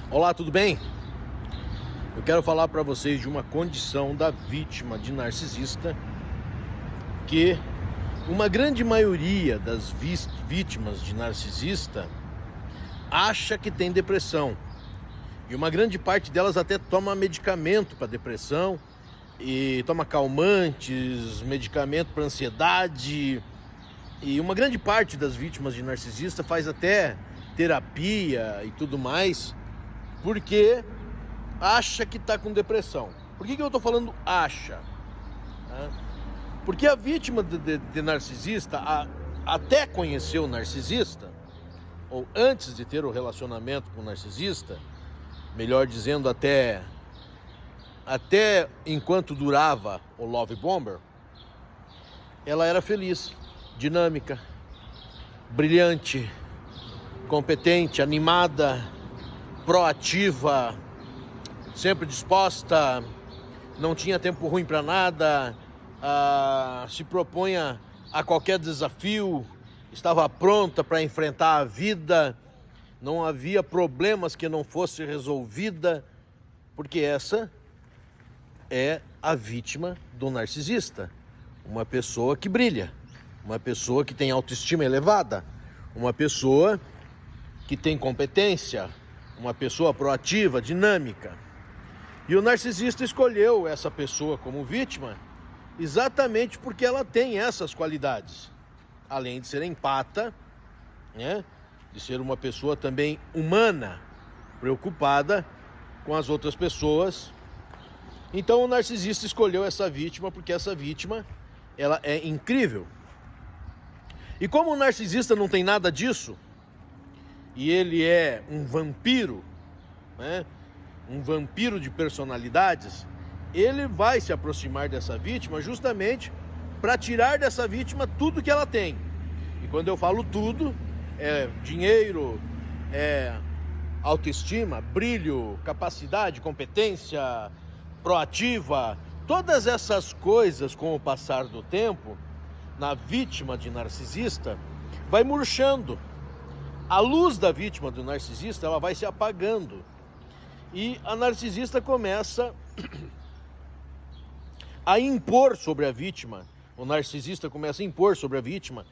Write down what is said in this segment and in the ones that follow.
Olá, tudo bem? Eu quero falar para vocês de uma condição da vítima de narcisista que uma grande maioria das vítimas de narcisista acha que tem depressão. E uma grande parte delas até toma medicamento para depressão e toma calmantes, medicamento para ansiedade. E uma grande parte das vítimas de narcisista faz até terapia e tudo mais, porque acha que está com depressão. Por que eu estou falando acha? Porque a vítima de narcisista, até conhecer o narcisista, ou antes de ter o relacionamento com o narcisista, melhor dizendo, até enquanto durava o Love Bomber, ela era feliz, dinâmica, brilhante, competente, animada, proativa, sempre disposta, não tinha tempo ruim para nada, se propunha a qualquer desafio, estava pronta para enfrentar a vida, não havia problemas que não fosse resolvida, porque essa é a vítima do narcisista, uma pessoa que brilha, uma pessoa que tem autoestima elevada, uma pessoa que tem competência, uma pessoa proativa, dinâmica. E o narcisista escolheu essa pessoa como vítima exatamente porque ela tem essas qualidades. Além de ser empata, né? De ser uma pessoa também humana, preocupada com as outras pessoas. Então o narcisista escolheu essa vítima porque essa vítima, ela é incrível. E como o narcisista não tem nada disso, e ele é um vampiro, né? Um vampiro de personalidades, ele vai se aproximar dessa vítima justamente para tirar dessa vítima tudo que ela tem. E quando eu falo tudo, é dinheiro, é autoestima, brilho, capacidade, competência, proativa, todas essas coisas com o passar do tempo, na vítima de narcisista, vai murchando. A luz da vítima do narcisista, ela vai se apagando. E a narcisista começa a impor sobre a vítima, o narcisista começa a impor sobre a vítima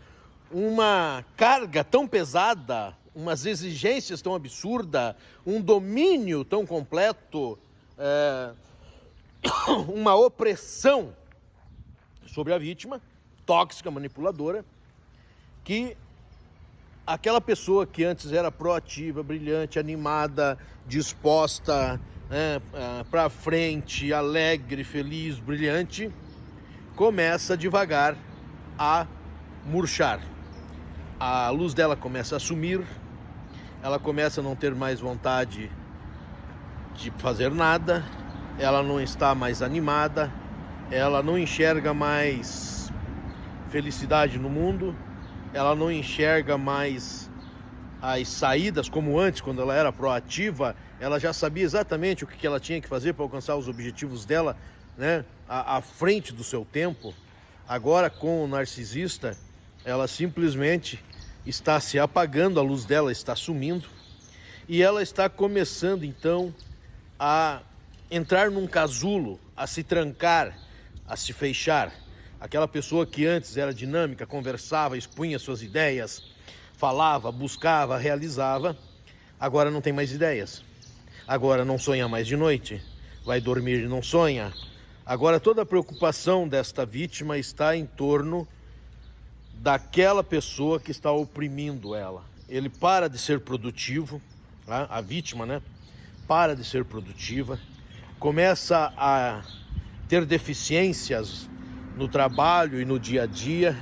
uma carga tão pesada, umas exigências tão absurdas, um domínio tão completo, uma opressão sobre a vítima, tóxica, manipuladora, que aquela pessoa que antes era proativa, brilhante, animada, disposta, para frente, alegre, feliz, brilhante, começa devagar a murchar. A luz dela começa a sumir, ela começa a não ter mais vontade de fazer nada, ela não está mais animada, ela não enxerga mais felicidade no mundo, ela não enxerga mais as saídas como antes, quando ela era proativa, ela já sabia exatamente o que ela tinha que fazer para alcançar os objetivos dela, né, à frente do seu tempo. Agora, com o narcisista, ela simplesmente está se apagando, a luz dela está sumindo, e ela está começando, então, a entrar num casulo, a se trancar, a se fechar. Aquela pessoa que antes era dinâmica, conversava, expunha suas ideias, falava, buscava, realizava, agora não tem mais ideias. Agora não sonha mais de noite, vai dormir e não sonha. Agora toda a preocupação desta vítima está em torno daquela pessoa que está oprimindo ela. Ele para de ser produtivo, a vítima, né? Para de ser produtiva, começa a ter deficiências no trabalho e no dia a dia,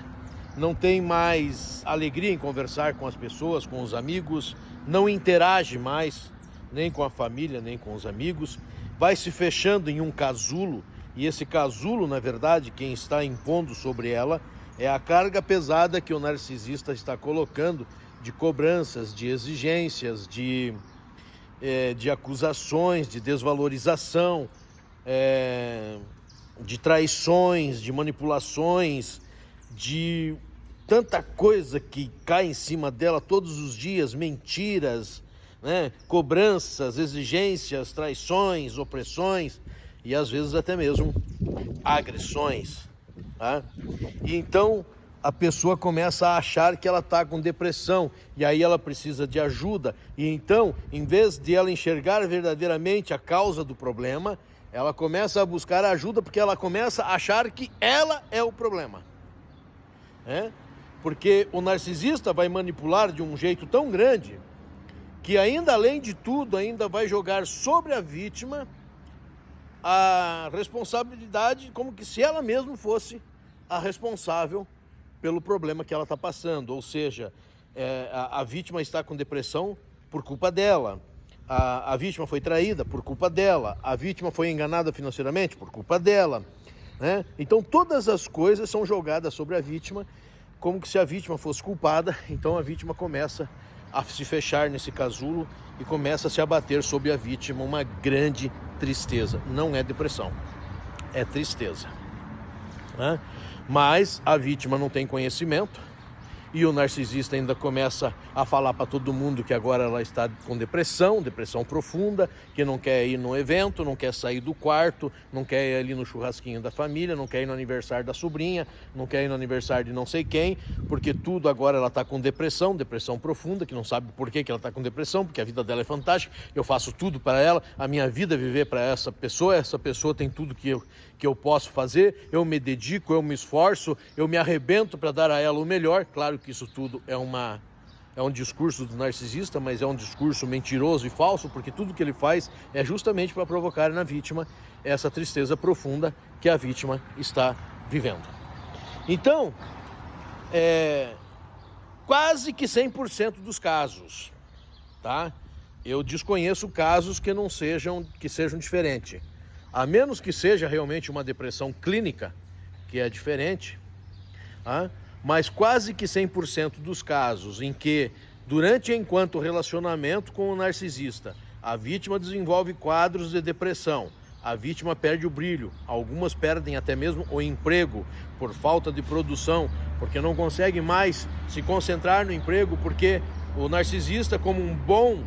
não tem mais alegria em conversar com as pessoas, com os amigos, não interage mais, nem com a família, nem com os amigos, vai se fechando em um casulo, e esse casulo, na verdade, quem está impondo sobre ela é a carga pesada que o narcisista está colocando de cobranças, de exigências, de acusações, de desvalorização, de traições, de manipulações, de tanta coisa que cai em cima dela todos os dias, mentiras, né? Cobranças, exigências, traições, opressões e às vezes até mesmo agressões. Tá? E então a pessoa começa a achar que ela está com depressão e aí ela precisa de ajuda. E então, em vez de ela enxergar verdadeiramente a causa do problema, ela começa a buscar ajuda porque ela começa a achar que ela é o problema. Porque o narcisista vai manipular de um jeito tão grande que ainda além de tudo, ainda vai jogar sobre a vítima a responsabilidade como que se ela mesma fosse a responsável pelo problema que ela está passando. Ou seja, a vítima está com depressão por culpa dela, a vítima foi traída por culpa dela, a vítima foi enganada financeiramente por culpa dela, né? Então todas as coisas são jogadas sobre a vítima como que se a vítima fosse culpada. Então a vítima começa a se fechar nesse casulo e começa a se abater sobre a vítima uma grande tristeza. Não é depressão, é tristeza, né? Mas a vítima não tem conhecimento e o narcisista ainda começa a falar para todo mundo que agora ela está com depressão profunda, que não quer ir no evento, não quer sair do quarto, não quer ir ali no churrasquinho da família, não quer ir no aniversário da sobrinha, não quer ir no aniversário de não sei quem, porque tudo agora ela está com depressão profunda, que não sabe por que ela está com depressão, porque a vida dela é fantástica, eu faço tudo para ela, a minha vida é viver para essa pessoa tem tudo que eu posso fazer, eu me dedico, eu me esforço, eu me arrebento para dar a ela o melhor. Claro que isso tudo é um discurso do narcisista, mas é um discurso mentiroso e falso, porque tudo que ele faz é justamente para provocar na vítima essa tristeza profunda que a vítima está vivendo. Então, quase que 100% dos casos, tá? Eu desconheço casos que sejam diferentes. A menos que seja realmente uma depressão clínica, que é diferente, tá? Mas quase que 100% dos casos em que, durante e enquanto relacionamento com o narcisista, a vítima desenvolve quadros de depressão, a vítima perde o brilho, algumas perdem até mesmo o emprego por falta de produção, porque não consegue mais se concentrar no emprego, porque o narcisista, como um bom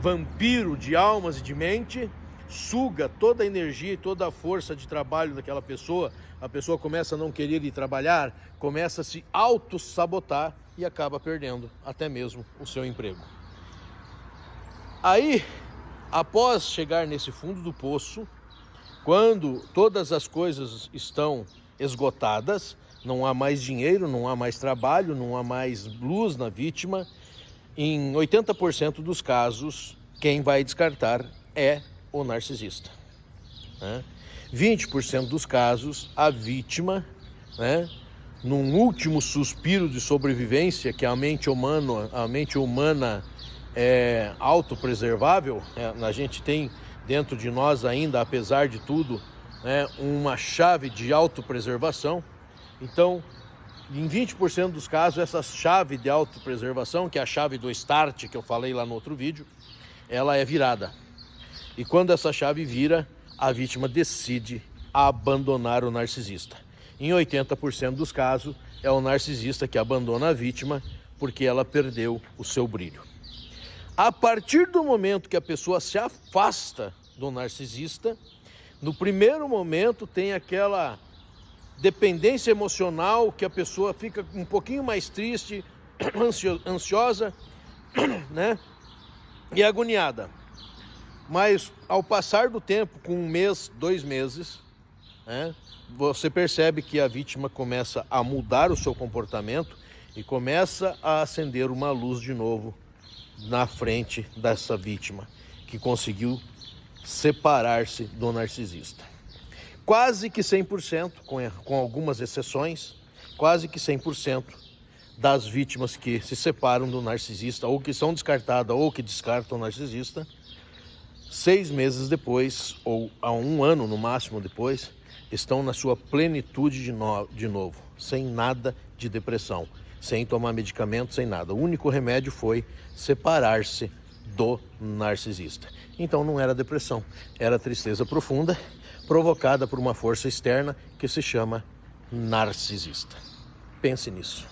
vampiro de almas e de mente, suga toda a energia e toda a força de trabalho daquela pessoa. A pessoa começa a não querer ir trabalhar, começa a se auto-sabotar e acaba perdendo até mesmo o seu emprego. Aí, após chegar nesse fundo do poço, quando todas as coisas estão esgotadas, não há mais dinheiro, não há mais trabalho, não há mais luz na vítima, em 80% dos casos, quem vai descartar é o narcisista, né? 20% dos casos, a vítima, né, num último suspiro de sobrevivência, que a mente humana é autopreservável, a gente tem dentro de nós ainda, apesar de tudo, né, uma chave de autopreservação. Então, em 20% dos casos, essa chave de autopreservação, que é a chave do start, que eu falei lá no outro vídeo, ela é virada. E quando essa chave vira, a vítima decide abandonar o narcisista. Em 80% dos casos, é o narcisista que abandona a vítima porque ela perdeu o seu brilho. A partir do momento que a pessoa se afasta do narcisista, no primeiro momento tem aquela dependência emocional, que a pessoa fica um pouquinho mais triste, ansiosa, né? E agoniada. Mas ao passar do tempo, com 1 mês, 2 meses, né, você percebe que a vítima começa a mudar o seu comportamento e começa a acender uma luz de novo na frente dessa vítima, que conseguiu separar-se do narcisista. Quase que 100%, com algumas exceções, quase que 100% das vítimas que se separam do narcisista, ou que são descartadas, ou que descartam o narcisista, 6 meses depois, ou a 1 ano no máximo depois, estão na sua plenitude de novo, sem nada de depressão, sem tomar medicamento, sem nada. O único remédio foi separar-se do narcisista. Então não era depressão, era tristeza profunda, provocada por uma força externa que se chama narcisista. Pense nisso.